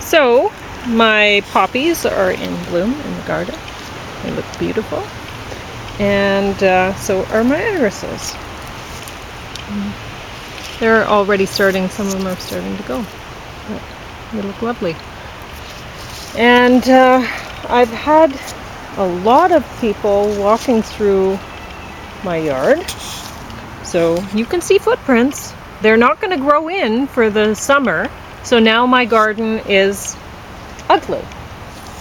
So my poppies are in bloom in the garden. They look beautiful. And so are my irises. They're already starting, some of them are starting to go. But they look lovely. And I've had a lot of people walking through my yard. So you can see footprints. They're not going to grow in for the summer. So now my garden is ugly.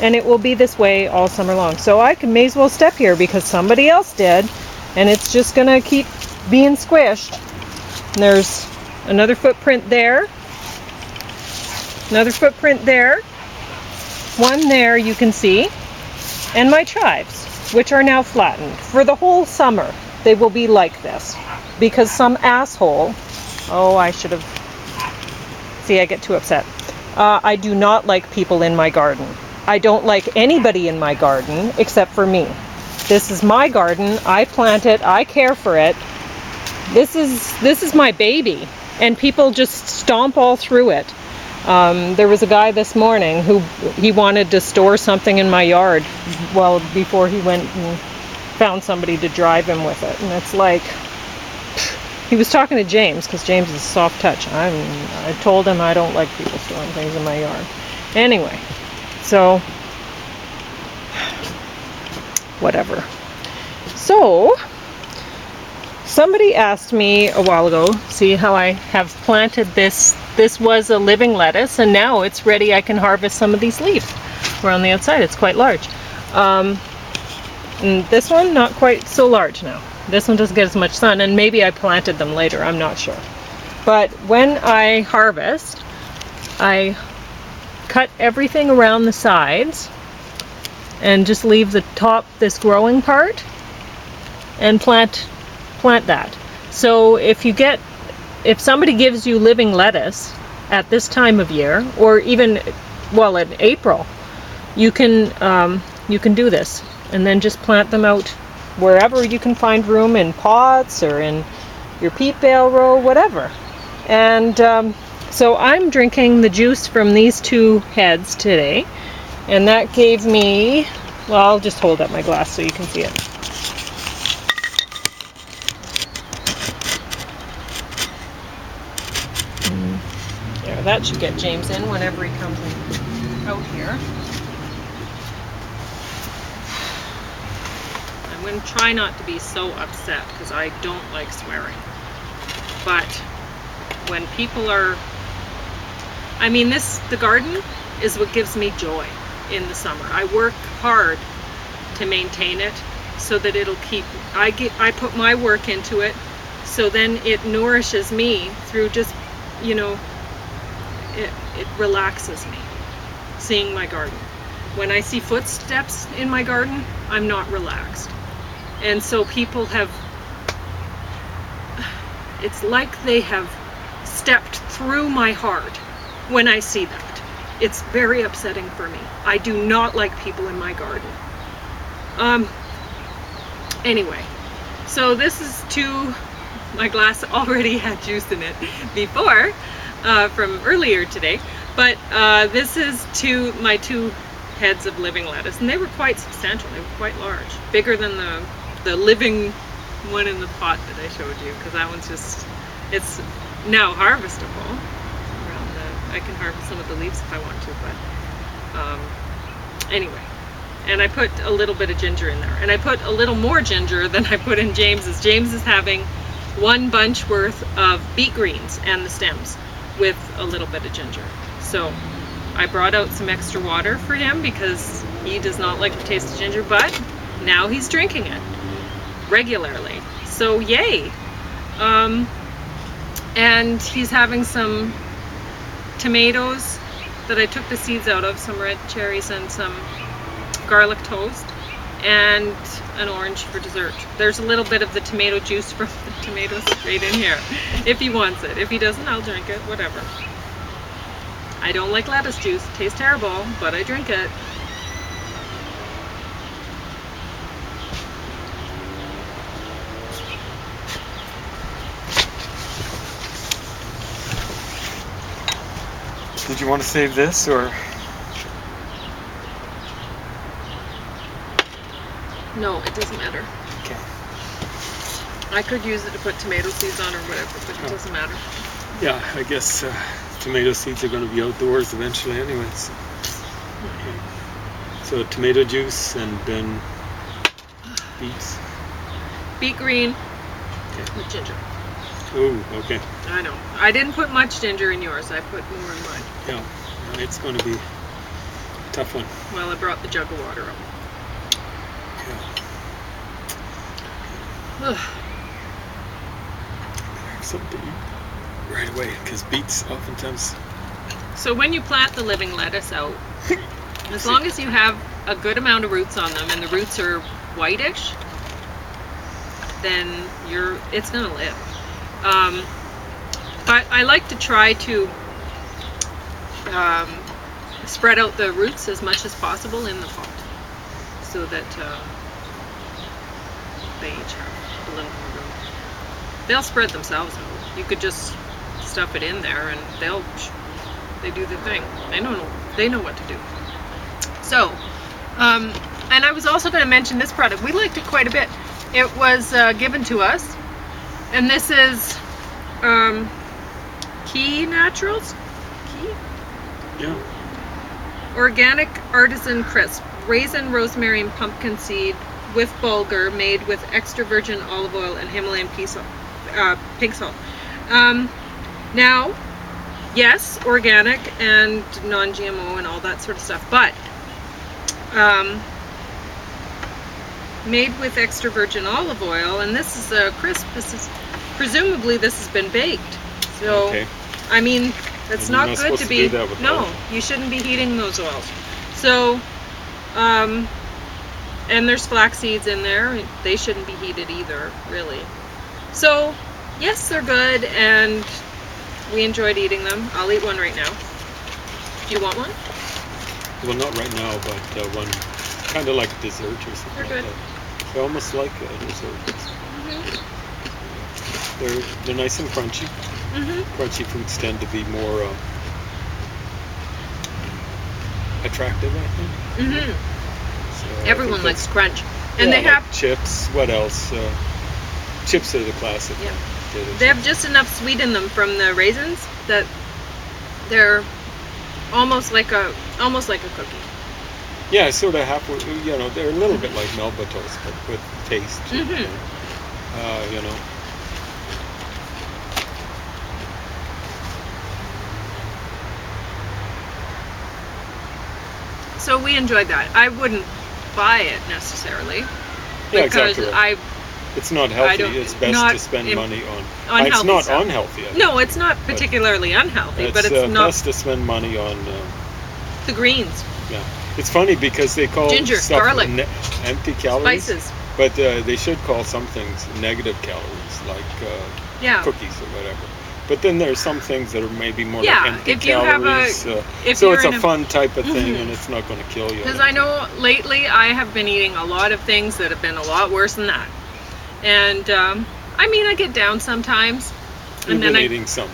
And it will be this way all summer long. So I may as well step here because somebody else did. And it's just going to keep being squished. And there's another footprint there. Another footprint there. One there you can see. And my chives, which are now flattened. For the whole summer, they will be like this. Because some asshole, I should have, see, I get too upset. I do not like people in my garden. I don't like anybody in my garden except for me. This is my garden. I plant it. I care for it. This is my baby. And people just stomp all through it. There was a guy this morning who he wanted to store something in my yard before he went and found somebody to drive him with it. And it's like, he was talking to James because James is a soft touch. I told him I don't like people storing things in my yard. Anyway, so whatever. So somebody asked me a while ago, see how I have planted this. This was a living lettuce and now it's ready. I can harvest some of these leaves. We're on the outside. It's quite large. And this one, not quite so large now. This one doesn't get as much sun, and maybe I planted them later, I'm not sure. But when I harvest, I cut everything around the sides and just leave the top, this growing part, and plant that. So if somebody gives you living lettuce at this time of year, or even, in April, you can do this, and then just plant them out wherever you can find room, in pots or in your peat bale row, whatever. And so I'm drinking the juice from these two heads today, and that gave me, I'll just hold up my glass so you can see it. There, that should get James in whenever he comes out here. I'm going to try not to be so upset because I don't like swearing. But when people are, the garden is what gives me joy in the summer. I work hard to maintain it so that it'll keep, I put my work into it, so then it nourishes me through just, it relaxes me seeing my garden. When I see footsteps in my garden, I'm not relaxed. And so people it's like they have stepped through my heart when I see that. It's very upsetting for me. I do not like people in my garden. Anyway, so this is my glass already had juice in it before, from earlier today, but this is my two heads of living lettuce, and they were quite substantial. They were quite large, bigger than the living one in the pot that I showed you, because that one's it's now harvestable. I can harvest some of the leaves if I want to, but anyway. And I put a little bit of ginger in there, and I put a little more ginger than I put in James's. James is having one bunch worth of beet greens and the stems with a little bit of ginger. So I brought out some extra water for him because he does not like the taste of ginger, but now he's drinking it regularly. So yay. And he's having some tomatoes that I took the seeds out of, some red cherries and some garlic toast, and an orange for dessert. There's a little bit of the tomato juice from the tomatoes right in here if he wants it. If he doesn't, I'll drink it, whatever. I don't like lettuce juice, it tastes terrible, but I drink it. Did you want to save this, or? No, it doesn't matter. Okay. I could use it to put tomato seeds on or whatever, but it doesn't matter. Yeah, I guess tomato seeds are going to be outdoors eventually anyways. Okay. So tomato juice and then beets. Beet green Okay. with ginger. Oh, okay. I know. I didn't put much ginger in yours. I put more in mine. Yeah, it's going to be a tough one. Well, I brought the jug of water up. Yeah. Ugh. Have something to eat right away because beets oftentimes. So when you plant the living lettuce out, as long as you have a good amount of roots on them and the roots are whitish, then it's gonna live. But I like to try to spread out the roots as much as possible in the pot, so that they each have a little more room. They'll spread themselves out. You could just stuff it in there, and they do the thing. They know what to do. So, and I was also going to mention this product. We liked it quite a bit. It was given to us, and this is Key Naturals. Key? Yeah. Organic artisan crisp, raisin, rosemary, and pumpkin seed with bulgur, made with extra virgin olive oil and Himalayan pink salt. Now, yes, organic and non-GMO and all that sort of stuff, but made with extra virgin olive oil, and this is a crisp. Presumably this has been baked. So, okay. I mean, it's not good to be. No, oil. you shouldn't be heating those oils. So, and there's flax seeds in there. They shouldn't be heated either, really. So, yes, they're good, and we enjoyed eating them. I'll eat one right now. Do you want one? Well, not right now, but one kind of like dessert or something. They're good. Like that. They're almost like a dessert. Mm-hmm. They're nice and crunchy. Mm-hmm. Crunchy foods tend to be more attractive, I think. Mm-hmm. So Everyone likes crunch, and they like have chips. What else? Chips are the classic. Yeah. Potato They have chips. just enough sweet in them from the raisins that they're almost like a cookie. Yeah, sort of halfway. You know, they're a little bit like Melba toast, but with taste. Mm-hmm. You know. So we enjoyed that. I wouldn't buy it necessarily Yeah, because exactly. It's not healthy. don't- It's best not to spend money on. unhealthy It's not stuff. unhealthy. I think. No, it's not particularly unhealthy, but it's not best to spend money on. the greens, Yeah, it's funny because they call Ginger, stuff garlic, empty calories, spices. but they should call some things negative calories, like Yeah. cookies or whatever. But then there's some things that are maybe more Yeah, like empty if you have calories. if So you're it's a in a- fun type of thing, Mhm. and it's not going to kill you. Because I know lately I have been eating a lot of things that have been a lot worse than that. And I mean, I get down sometimes. You've And been then eating some.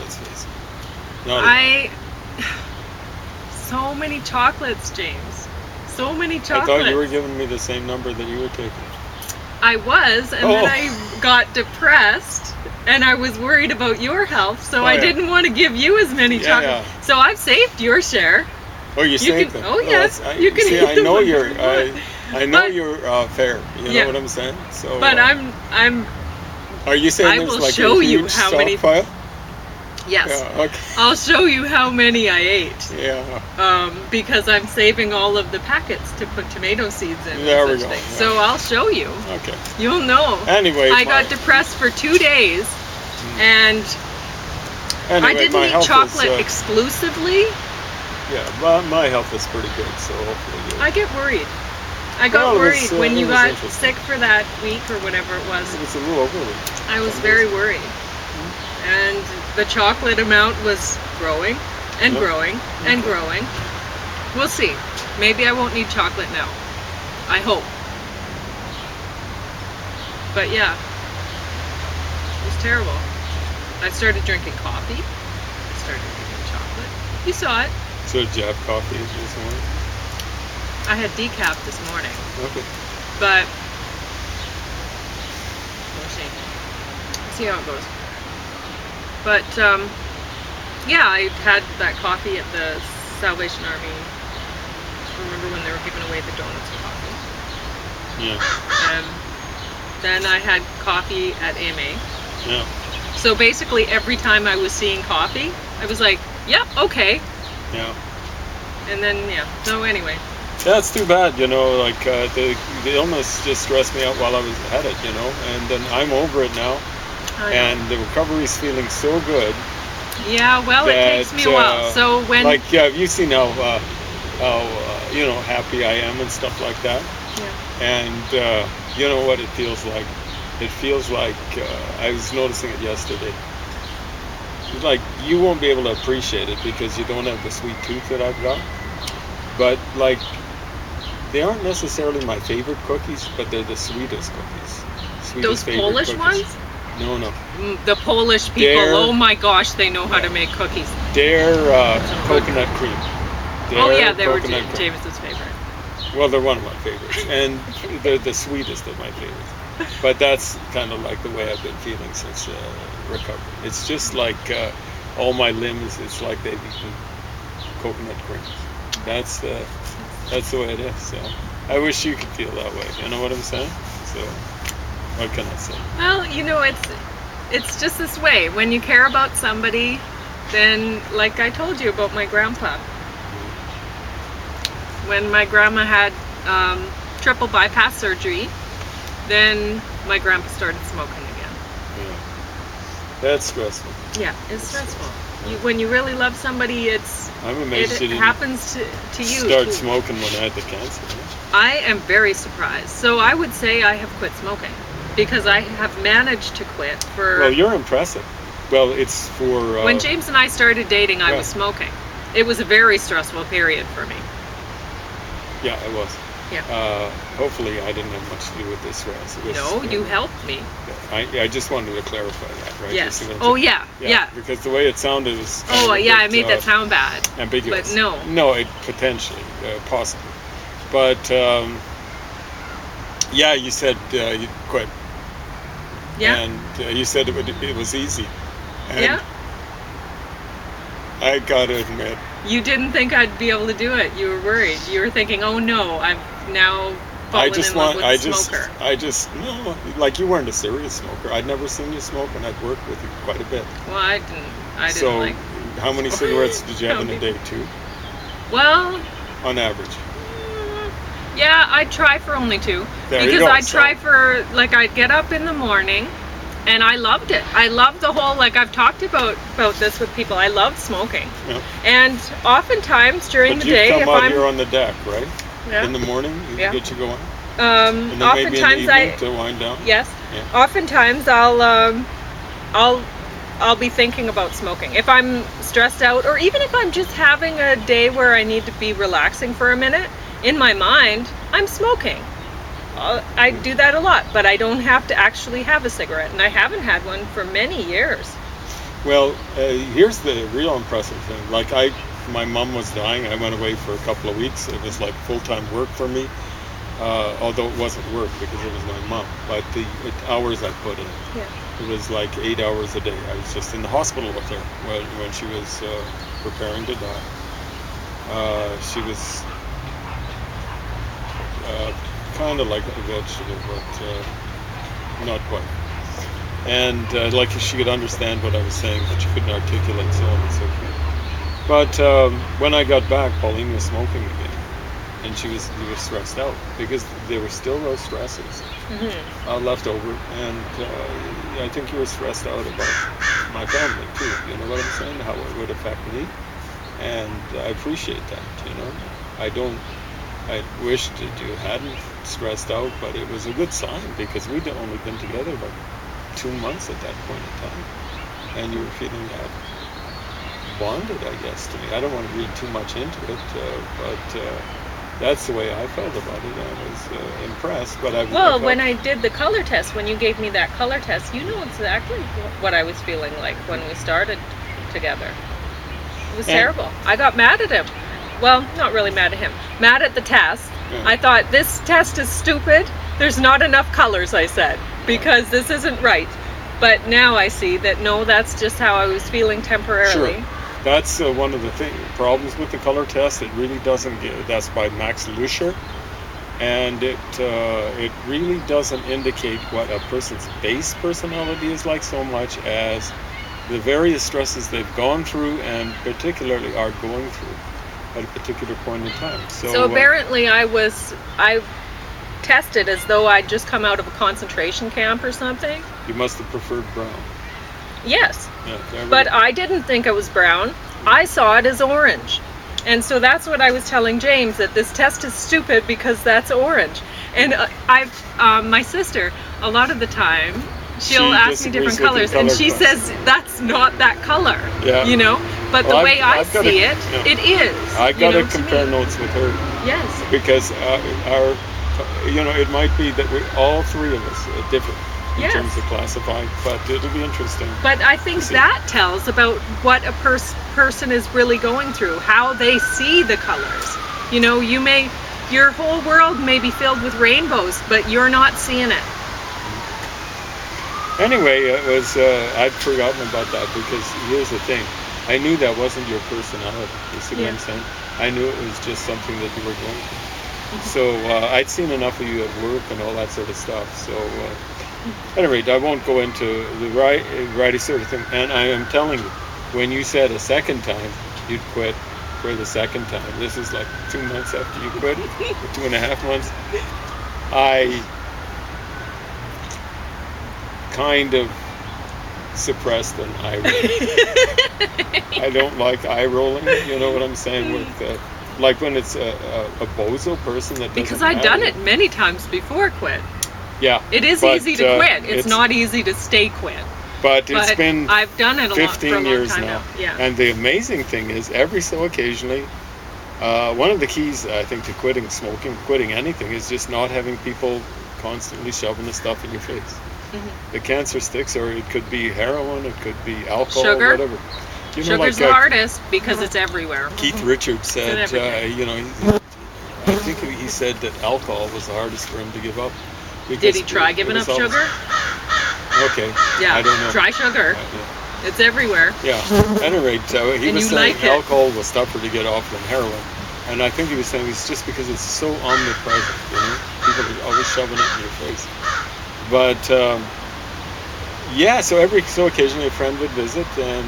Let's face it. Not a lot. so many chocolates, James. So many I chocolates. thought you were giving me the same number that you were taking. I was, and Oh. then I got depressed, and I was worried about your health, so I yeah. didn't want to give you as many Yeah, chocolates. So I've saved your share. Oh, you saved can- them. oh, yes, that's- you can see, eat I them know when you're. you want. I know But- you're fair. You Yeah. know what I'm saying? So. But I'm Are you saying I there's will like show a you huge how many- stockpile? yes. Yeah. Okay. I'll show you how many I ate. Yeah. Because I'm saving all of the packets to put tomato seeds in. There and we such go, things. yeah. So I'll show you. Okay. You'll know. Anyway, I got depressed for 2 days, and Anyway, I didn't my eat health chocolate Is, exclusively. yeah, but my health is pretty good, so hopefully. I get worried. I got Well, it worried was, when it you was got interesting. sick for that week or whatever it was. It's a little over. I was very worried. And the chocolate amount was growing and Yep. growing and growing. We'll see. Maybe I won't need chocolate now. I hope. But yeah, it was terrible. I started drinking coffee. I started drinking chocolate. You saw it. So did you have coffee this morning? I had decaf this morning. Okay. But we'll see. See how it goes. But yeah, I had that coffee at the Salvation Army. Remember when they were giving away the donuts and coffee? Yeah. And then I had coffee at AMA. Yeah. So basically every time I was seeing coffee, I was like, yep, okay. Yeah. And then, yeah. So anyway. That's too bad, you know, like the illness just stressed me out while I was at it, you know, and then I'm over it now, and the recovery's feeling so good. Yeah, well, it takes me a while. So when... Like, yeah, you've seen how you know, happy I am and stuff like that. Yeah. And you know what it feels like? It feels like, I was noticing it yesterday, like you won't be able to appreciate it because you don't have the sweet tooth that I've got. But like, they aren't necessarily my favorite cookies, but they're the sweetest cookies. Those Polish ones? No. The Polish people, oh my gosh, they know how to make cookies. They're coconut cream. They were James's favorite. Well, they're one of my favorites, and they're the sweetest of my favorites. But that's kind of like the way I've been feeling since recovery. It's just like all my limbs, it's like they've eaten coconut cream. That's the way it is. So I wish you could feel that way. You know what I'm saying? So what can I say? Well, you know, it's just this way. When you care about somebody, then like I told you about my grandpa. When my grandma had triple bypass surgery, then my grandpa started smoking again. Yeah. That's stressful. Yeah, it's stressful. When you really love somebody, I'm amazed it happens to you. Start smoking when I had the cancer. Yeah? I am very surprised. So I would say I have quit smoking because I have managed to quit for... Well, you're impressive. Well, it's for... when James and I started dating, I was smoking. It was a very stressful period for me. Yeah, it was. Yeah. Hopefully I didn't have much to do with this stress. No, you helped me. I just wanted to clarify that, right? Yes. Yeah. Because the way it sounded was... I made that sound bad. Ambiguous. But no. No, it potentially, possibly. But, yeah, you said you quit. Yeah. And you said it was easy. And yeah. I gotta admit. You didn't think I'd be able to do it. You were worried. You were thinking, oh no, I've now fallen in love with a smoker. No, like you weren't a serious smoker. I'd never seen you smoke, and I'd worked with you quite a bit. Well, I didn't so, like... how many cigarettes did you have in a day? 2? Well... On average? Yeah, I'd try for only 2. Because I'd try for, like, I'd get up in the morning, and I loved it. I loved the whole, like, I've talked about this with people. I loved smoking. Yeah. And oftentimes during the day, if I'm here on the deck, right? Yeah. In the morning, get you going. And then oftentimes maybe in the evening to wind down. Yes. Yeah. Oftentimes I'll be thinking about smoking if I'm stressed out, or even if I'm just having a day where I need to be relaxing for a minute. In my mind, I'm smoking. I do that a lot, but I don't have to actually have a cigarette, and I haven't had one for many years. Well, here's the real impressive thing. Like my mom was dying. I went away for a couple of weeks. It was like full-time work for me, although it wasn't work because it was my mom. But the hours I put in, it was like 8 hours a day. I was just in the hospital with her when she was preparing to die. She was kind of like a vegetable, but not quite. And like she could understand what I was saying, but she couldn't articulate, so on and so forth. But when I got back, Pauline was smoking again, and she was stressed out because there were still those stresses left over, and I think you were stressed out about my family too. You know what I'm saying? How it would affect me, and I appreciate that. You know, I wished that you hadn't stressed out, but it was a good sign because we'd only been together about 2 months at that point in time, and you were feeling that bonded, I guess, to me. I don't want to read too much into it, but that's the way I felt about it. I was impressed, but when I did the color test, when you gave me that color test, you know exactly what I was feeling like when we started together. It was terrible. I got mad at him. Well, not really mad at him. Mad at the test. Yeah. I thought, this test is stupid. There's not enough colors, I said, because this isn't right. But now I see that no, that's just how I was feeling temporarily. Sure. That's one of the problems with the color test. It really doesn't get. That's by Max Lusher, and it really doesn't indicate what a person's base personality is like so much as the various stresses they've gone through and particularly are going through at a particular point in time. So apparently I tested as though I'd just come out of a concentration camp or something. You must have preferred brown. Yes. Yeah, but I didn't think it was brown. I saw it as orange. And so that's what I was telling James, that this test is stupid because that's orange. And my sister, a lot of the time, she'll ask me different colors, and she says that's not that color. Yeah. You know, but the way I see it, it is. I got to compare notes with her. Yes. Because it might be that we all three of us are different in terms of classifying, but it'll be interesting. But I think that tells about what a person is really going through, how they see the colors. You know, your whole world may be filled with rainbows, but you're not seeing it. Anyway, it was I'd forgotten about that, because here's the thing. I knew that wasn't your personality. You see what I'm saying? I knew it was just something that you were going through. So I'd seen enough of you at work and all that sort of stuff. So at any rate, I won't go into the righty sort of thing. And I am telling you, when you said a second time you'd quit for the second time, this is like 2 months after you quit, or 2.5 months, I kind of suppressed an eye roll. I don't like eye rolling, you know what I'm saying, with like when it's a bozo person that doesn't because I've done it many times before quit. Yeah. It is easy to quit. It's not easy to stay quit. But it's been I've done it 15 years time now. Yeah. And the amazing thing is, every so occasionally, one of the keys, I think, to quitting smoking, quitting anything, is just not having people constantly shoving the stuff in your face. Mm-hmm. The cancer sticks, or it could be heroin, it could be alcohol, sugar. Whatever. You know, Sugar's the hardest because it's everywhere. Keith Richards said, I think he said that alcohol was the hardest for him to give up. Did he try giving up sugar? Okay. Yeah. I don't know. Try sugar. It's everywhere. Yeah. At any rate, he was saying alcohol was tougher to get off than heroin. And I think he was saying it's just because it's so omnipresent, you know? People are always shoving it in your face. But, so every so occasionally a friend would visit and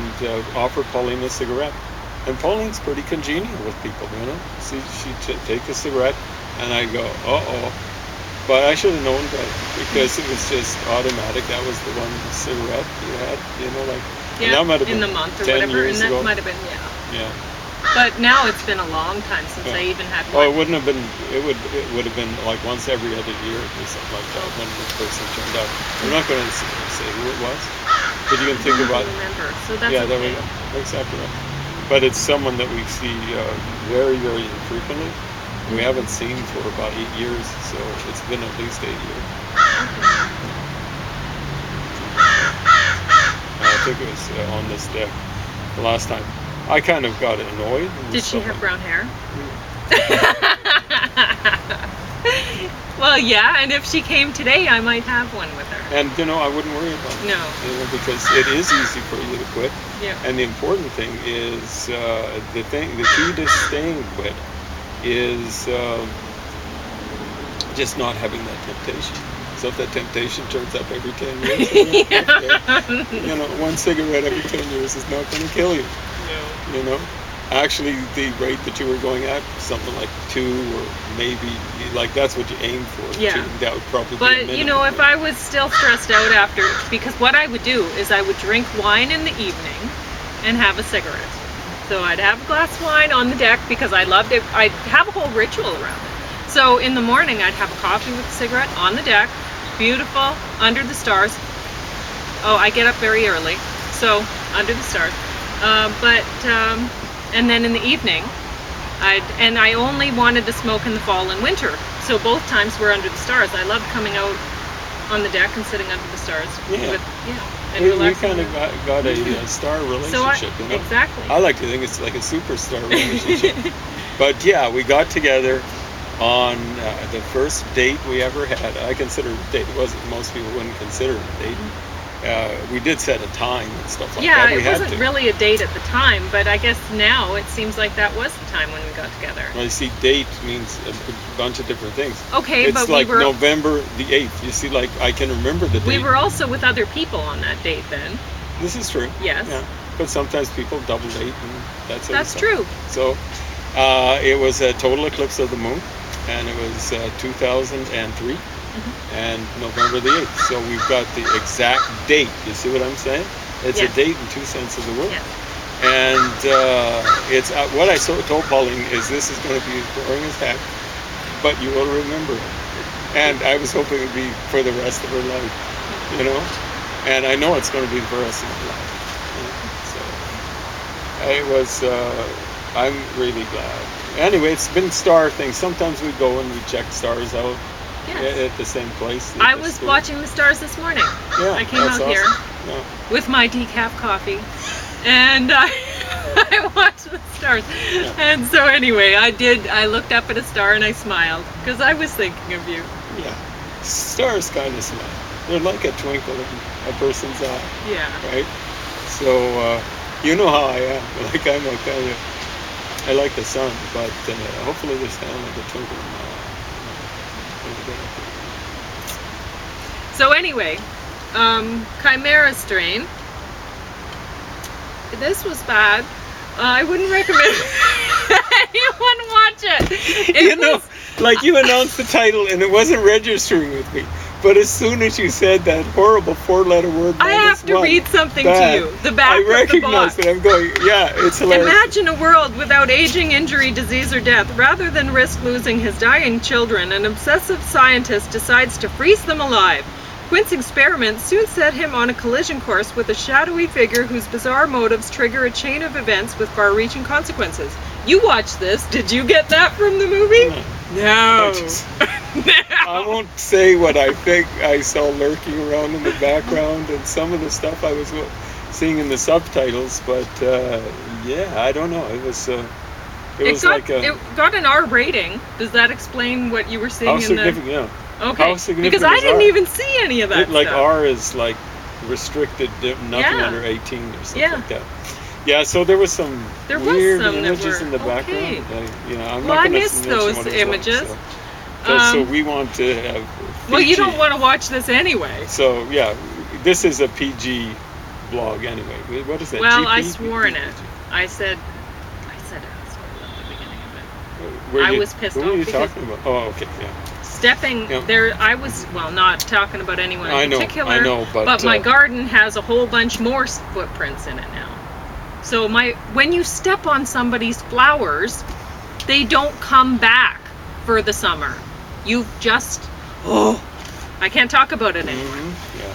offer Pauline a cigarette. And Pauline's pretty congenial with people, you know? She'd take a cigarette, and I'd go, uh-oh. But I should have known better, because it was just automatic. That was the one cigarette you had, you know, like... Yeah, that might have been in the month or 10 whatever, years and that ago. might have been, Yeah. But now it's been a long time since I even had one. Oh, it wouldn't have been, it would have been like once every other year or something like that when the person turned up. We're not going to say who it was, but you can think about it. Remember, so that's there we go. Exactly right. But it's someone that we see very, very infrequently. We haven't seen for about 8 years, so it's been at least 8 years. I think it was on this deck the last time. I kind of got annoyed. Did she have brown hair? Well, yeah, and if she came today, I might have one with her. And, I wouldn't worry about it. No. Because it is easy for you to quit. Yeah. And the important thing is, the key to staying quit is just not having that temptation. So if that temptation turns up every 10 years, one cigarette every 10 years is not going to kill you. No. Actually, the rate that you were going at, something like 2, or maybe, like, that's what you aim for. Yeah. 2, that would probably be But, a minimum. if I was still stressed out after, because what I would do is I would drink wine in the evening and have a cigarette. So I'd have a glass of wine on the deck because I loved it. I'd have a whole ritual around it. So in the morning, I'd have a coffee with a cigarette on the deck, beautiful, under the stars. Oh, I get up very early, so under the stars. And then in the evening, I only wanted to smoke in the fall and winter. So both times were under the stars. I loved coming out on the deck and sitting under the stars. Yeah. And we kind of got a star relationship, Exactly. I like to think it's like a superstar relationship. But yeah, we got together, on the first date we ever had. I consider it a date. It wasn't, most people wouldn't consider it a date. We did set a time and stuff like that. Yeah, it wasn't really a date at the time, but I guess now it seems like that was the time when we got together. Well, you see, date means a bunch of different things. Okay, it's but like we were November the 8th. You see, like, I can remember the date. we were also with other people on that date then. This is true. Yes. Yeah. But sometimes people double date, and That's true. So it was a total eclipse of the moon, and it was 2003. And November the 8th. So we've got the exact date. You see what I'm saying? It's Yes. a date in two senses of the word. Yes. And it's what I told Pauline is this is going to be boring as heck, but you will remember it. And I was hoping it'd be for the rest of her life, you know. And I know it's going to be for the rest of her life. So it was. I'm really glad. Anyway, it's been star things. Sometimes we go and we check stars out. Yes. At the same place. I was watching the stars this morning. Yeah, I came out awesome. here Yeah. with my decaf coffee, and I watched the stars. Yeah. And so anyway, I looked up at a star and I smiled because I was thinking of you. Yeah. Stars kind of smile. They're like a twinkle in a person's eye, Yeah. right? So you know how I am. Like I'm a kind of. I like the sun, but hopefully this kind of like a twinkle in my eye. So anyway, Chimera strain. This was bad. I wouldn't recommend anyone watch it. Like you announced the title and it wasn't registering with me. But as soon as you said that horrible four-letter word, I have to read something bad, to you. The back I of the recognize box. it. I'm going, yeah, it's hilarious. Imagine a world without aging, injury, disease, or death. Rather than risk losing his dying children, an obsessive scientist decides to freeze them alive. Quint's experiments soon set him on a collision course with a shadowy figure whose bizarre motives trigger a chain of events with far-reaching consequences. You watched this. Did you get that from the movie? No. I won't say what I think I saw lurking around in the background and some of the stuff I was seeing in the subtitles, but yeah, I don't know. It was it got an R rating. Does that explain what you were seeing in significant, the? Yeah. Okay. How significant because I is didn't R? even see any of that Like stuff. R is like restricted, nothing Yeah. under 18 or something Yeah. like that. Yeah, so there was some weird some images that in the were, background. I'm Well, not I going to missed mention those what it was images. Like, so we want to have Well, you PG. don't want to watch this anyway. So yeah, this is a PG blog anyway. What is that? Well, GP? I swore in it. I said asshole at the beginning of it. I was pissed Who off were you because- talking about? Oh, okay, yeah. Stepping Yeah. there, I was not talking about anyone I in know, particular. I know, but, my garden has a whole bunch more footprints in it now. So when you step on somebody's flowers, they don't come back for the summer. You've just I can't talk about it anymore. Yeah.